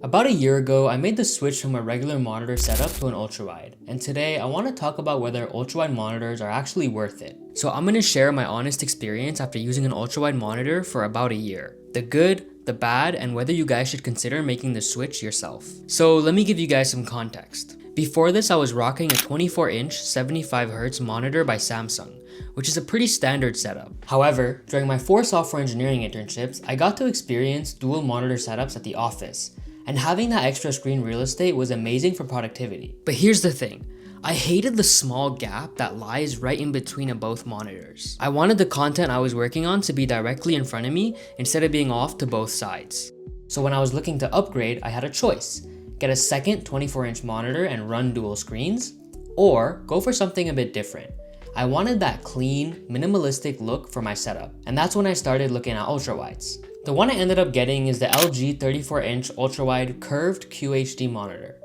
About a year ago, I made the switch from a regular monitor setup to an ultrawide, and today I want to talk about whether ultrawide monitors are actually worth it. So I'm going to share my honest experience after using an ultrawide monitor for about a year. The good, the bad, and whether you guys should consider making the switch yourself. So let me give you guys some context. Before this, I was rocking a 24-inch 75Hz monitor by Samsung, which is a pretty standard setup. However, during my 4 software engineering internships, I got to experience dual monitor setups at the office. And having that extra screen real estate was amazing for productivity. But here's the thing, I hated the small gap that lies right in between both monitors. I wanted the content I was working on to be directly in front of me instead of being off to both sides. So when I was looking to upgrade, I had a choice. Get a second 24-inch monitor and run dual screens, or go for something a bit different. I wanted that clean, minimalistic look for my setup, and that's when I started looking at ultrawides. The one I ended up getting is the LG 34-inch ultrawide curved QHD monitor,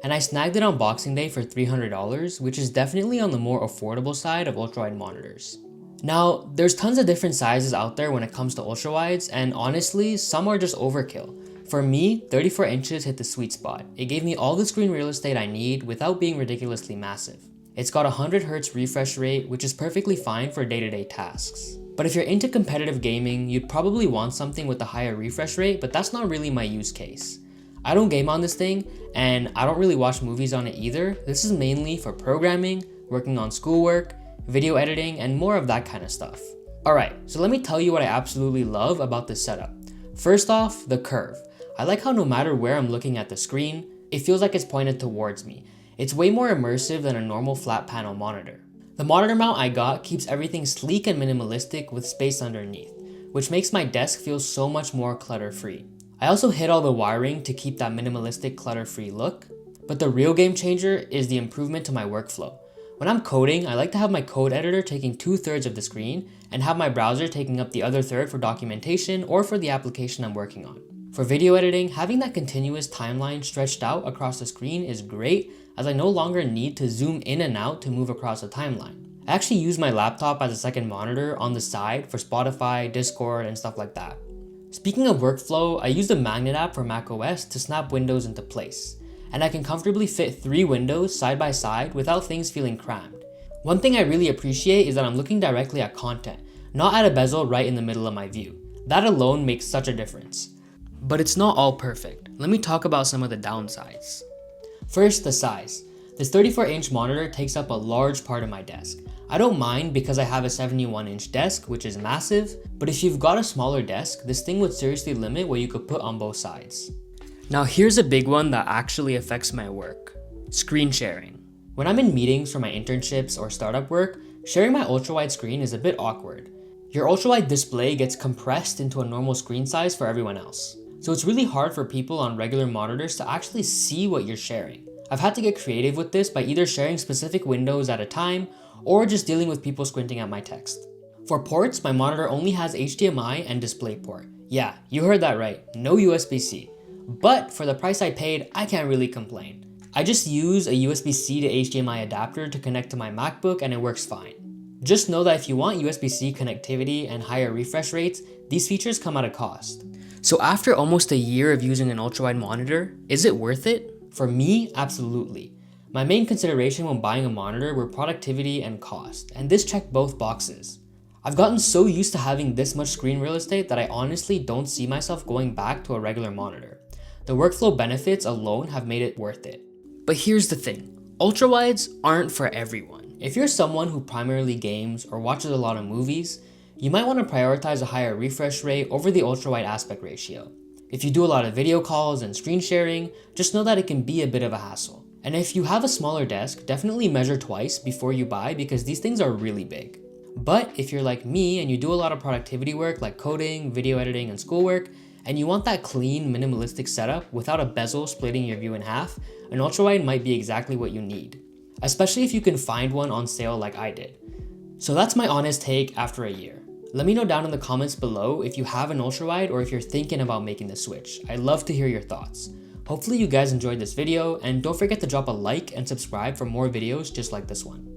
and I snagged it on Boxing Day for $300, which is definitely on the more affordable side of ultrawide monitors. Now, there's tons of different sizes out there when it comes to ultrawides, and honestly, some are just overkill. For me, 34 inches hit the sweet spot. It gave me all the screen real estate I need without being ridiculously massive. It's got a 100Hz refresh rate, which is perfectly fine for day-to-day tasks. But if you're into competitive gaming, you'd probably want something with a higher refresh rate, but that's not really my use case. I don't game on this thing, and I don't really watch movies on it either. This is mainly for programming, working on schoolwork, video editing, and more of that kind of stuff. Alright, so let me tell you what I absolutely love about this setup. First off, the curve. I like how no matter where I'm looking at the screen, it feels like it's pointed towards me. It's way more immersive than a normal flat panel monitor. The monitor mount I got keeps everything sleek and minimalistic with space underneath, which makes my desk feel so much more clutter-free. I also hit all the wiring to keep that minimalistic clutter-free look, but the real game changer is the improvement to my workflow. When I'm coding, I like to have my code editor taking 2/3 of the screen and have my browser taking up the other third for documentation or for the application I'm working on. For video editing, having that continuous timeline stretched out across the screen is great, as I no longer need to zoom in and out to move across the timeline. I actually use my laptop as a second monitor on the side for Spotify, Discord, and stuff like that. Speaking of workflow, I use the Magnet app for macOS to snap windows into place, and I can comfortably fit 3 windows side by side without things feeling crammed. One thing I really appreciate is that I'm looking directly at content, not at a bezel right in the middle of my view. That alone makes such a difference. But it's not all perfect. Let me talk about some of the downsides. First, the size. This 34-inch monitor takes up a large part of my desk. I don't mind because I have a 71-inch desk, which is massive, but if you've got a smaller desk, this thing would seriously limit what you could put on both sides. Now here's a big one that actually affects my work. Screen sharing. When I'm in meetings for my internships or startup work, sharing my ultrawide screen is a bit awkward. Your ultrawide display gets compressed into a normal screen size for everyone else. So it's really hard for people on regular monitors to actually see what you're sharing. I've had to get creative with this by either sharing specific windows at a time or just dealing with people squinting at my text. For ports, my monitor only has HDMI and DisplayPort. Yeah, you heard that right, no USB-C. But for the price I paid, I can't really complain. I just use a USB-C to HDMI adapter to connect to my MacBook and it works fine. Just know that if you want USB-C connectivity and higher refresh rates, these features come at a cost. So after almost a year of using an ultrawide monitor, is it worth it? For me, absolutely. My main consideration when buying a monitor were productivity and cost, and this checked both boxes. I've gotten so used to having this much screen real estate that I honestly don't see myself going back to a regular monitor. The workflow benefits alone have made it worth it. But here's the thing, ultrawides aren't for everyone. If you're someone who primarily games or watches a lot of movies, you might want to prioritize a higher refresh rate over the ultrawide aspect ratio. If you do a lot of video calls and screen sharing, just know that it can be a bit of a hassle. And if you have a smaller desk, definitely measure twice before you buy because these things are really big. But if you're like me and you do a lot of productivity work like coding, video editing, and schoolwork, and you want that clean, minimalistic setup without a bezel splitting your view in half, an ultrawide might be exactly what you need. Especially if you can find one on sale like I did. So that's my honest take after a year. Let me know down in the comments below if you have an ultrawide or if you're thinking about making the switch. I'd love to hear your thoughts. Hopefully you guys enjoyed this video, and don't forget to drop a like and subscribe for more videos just like this one.